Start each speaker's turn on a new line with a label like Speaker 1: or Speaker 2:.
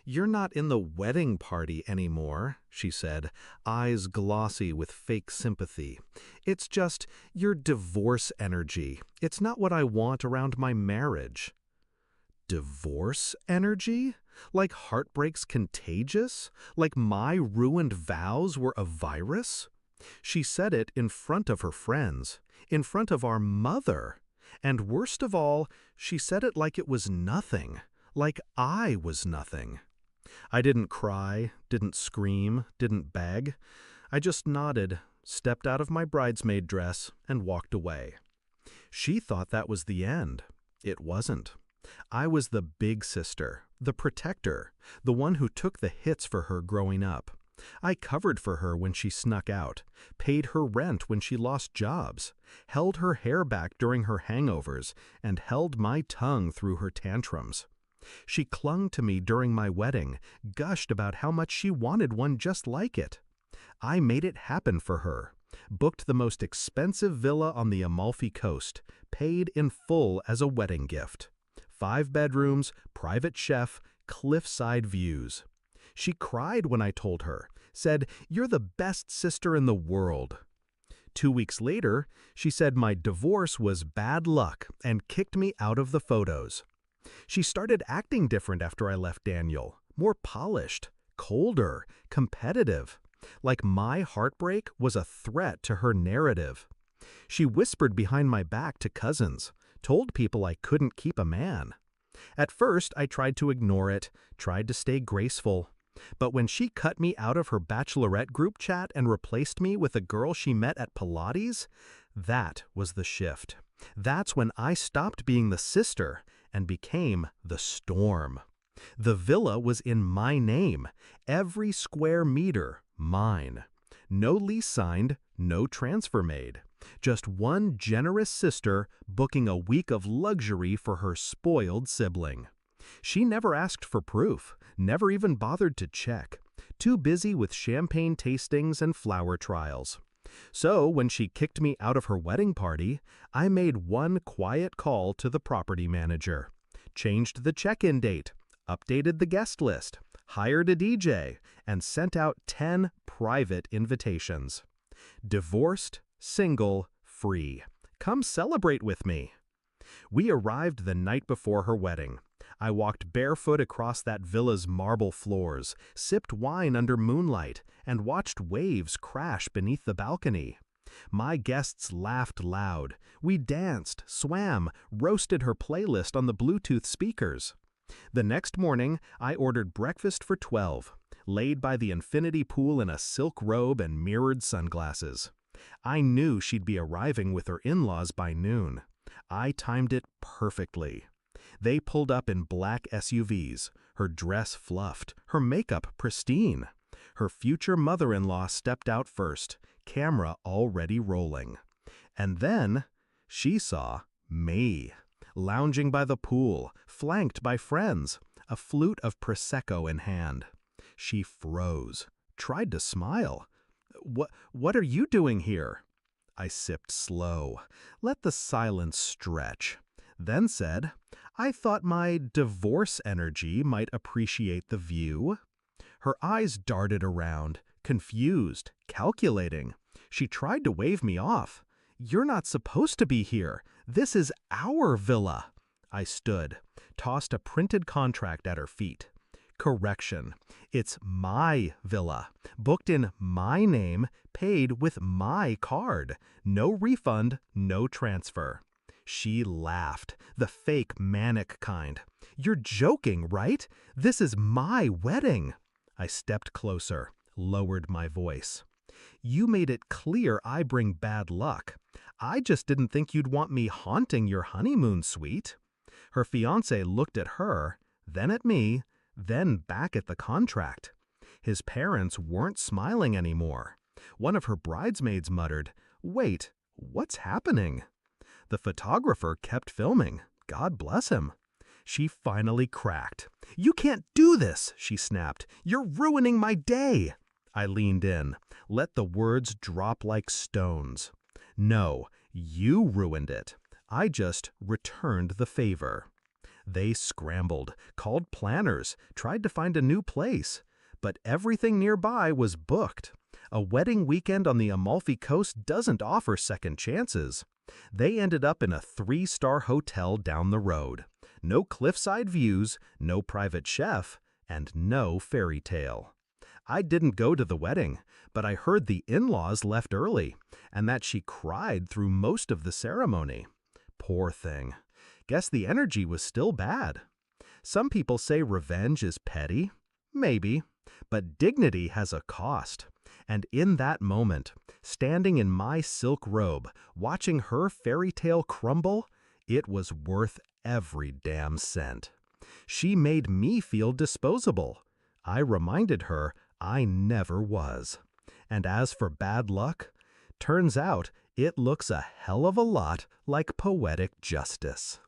Speaker 1: You're not in the wedding party anymore, she said, eyes glossy with fake sympathy. It's just your divorce energy. It's not what I want around my marriage. Divorce energy? Like heartbreak's contagious? Like my ruined vows were a virus? She said it in front of her friends, in front of our mother. And worst of all, she said it like it was nothing, like I was nothing. I didn't cry, didn't scream, didn't beg. I just nodded, stepped out of my bridesmaid dress, and walked away. She thought that was the end. It wasn't. I was the big sister, the protector, the one who took the hits for her growing up. I covered for her when she snuck out, paid her rent when she lost jobs, held her hair back during her hangovers, and held my tongue through her tantrums. She clung to me during my wedding, gushed about how much she wanted one just like it. I made it happen for her, booked the most expensive villa on the Amalfi Coast, paid in full as a wedding gift. 5 bedrooms, private chef, cliffside views. She cried when I told her, said, "You're the best sister in the world." 2 weeks later, she said my divorce was bad luck and kicked me out of the photos. She started acting different after I left Daniel, more polished, colder, competitive, like my heartbreak was a threat to her narrative. She whispered behind my back to cousins, told people I couldn't keep a man. At first, I tried to ignore it, tried to stay graceful. But when she cut me out of her bachelorette group chat and replaced me with a girl she met at Pilates, that was the shift. That's when I stopped being the sister and became the storm. The villa was in my name, every square meter mine. No lease signed, no transfer made. Just one generous sister booking a week of luxury for her spoiled sibling. She never asked for proof, never even bothered to check, too busy with champagne tastings and flower trials. So when she kicked me out of her wedding party, I made one quiet call to the property manager, changed the check-in date, updated the guest list, hired a DJ, and sent out 10 private invitations. Divorced, single, free. Come celebrate with me. We arrived the night before her wedding. I walked barefoot across that villa's marble floors, sipped wine under moonlight, and watched waves crash beneath the balcony. My guests laughed loud. We danced, swam, roasted her playlist on the Bluetooth speakers. The next morning, I ordered breakfast for 12, laid by the infinity pool in a silk robe and mirrored sunglasses. I knew she'd be arriving with her in-laws by noon. I timed it perfectly. They pulled up in black SUVs, her dress fluffed, her makeup pristine. Her future mother-in-law stepped out first, camera already rolling. And then she saw me, lounging by the pool, flanked by friends, a flute of Prosecco in hand. She froze, tried to smile. What are you doing here?" I sipped slow, let the silence stretch, then said, "I thought my divorce energy might appreciate the view." Her eyes darted around, confused, calculating. She tried to wave me off. "You're not supposed to be here. This is our villa." I stood, tossed a printed contract at her feet. Correction. It's my villa, booked in my name, paid with my card. No refund, no transfer. She laughed, the fake manic kind. "You're joking, right? This is my wedding." I stepped closer, lowered my voice. "You made it clear I bring bad luck. I just didn't think you'd want me haunting your honeymoon suite." Her fiancé looked at her, then at me, then back at the contract. His parents weren't smiling anymore. One of her bridesmaids muttered, "Wait, what's happening?" The photographer kept filming. God bless him. She finally cracked. "You can't do this," she snapped. "You're ruining my day." I leaned in, let the words drop like stones. "No, you ruined it. I just returned the favor." They scrambled, called planners, tried to find a new place. But everything nearby was booked. A wedding weekend on the Amalfi Coast doesn't offer second chances. They ended up in a 3-star hotel down the road. No cliffside views, no private chef, and no fairy tale. I didn't go to the wedding, but I heard the in-laws left early, and that she cried through most of the ceremony. Poor thing. Guess the energy was still bad. Some people say revenge is petty. Maybe. But dignity has a cost. And in that moment, standing in my silk robe, watching her fairy tale crumble, it was worth every damn cent. She made me feel disposable. I reminded her I never was. And as for bad luck, turns out it looks a hell of a lot like poetic justice.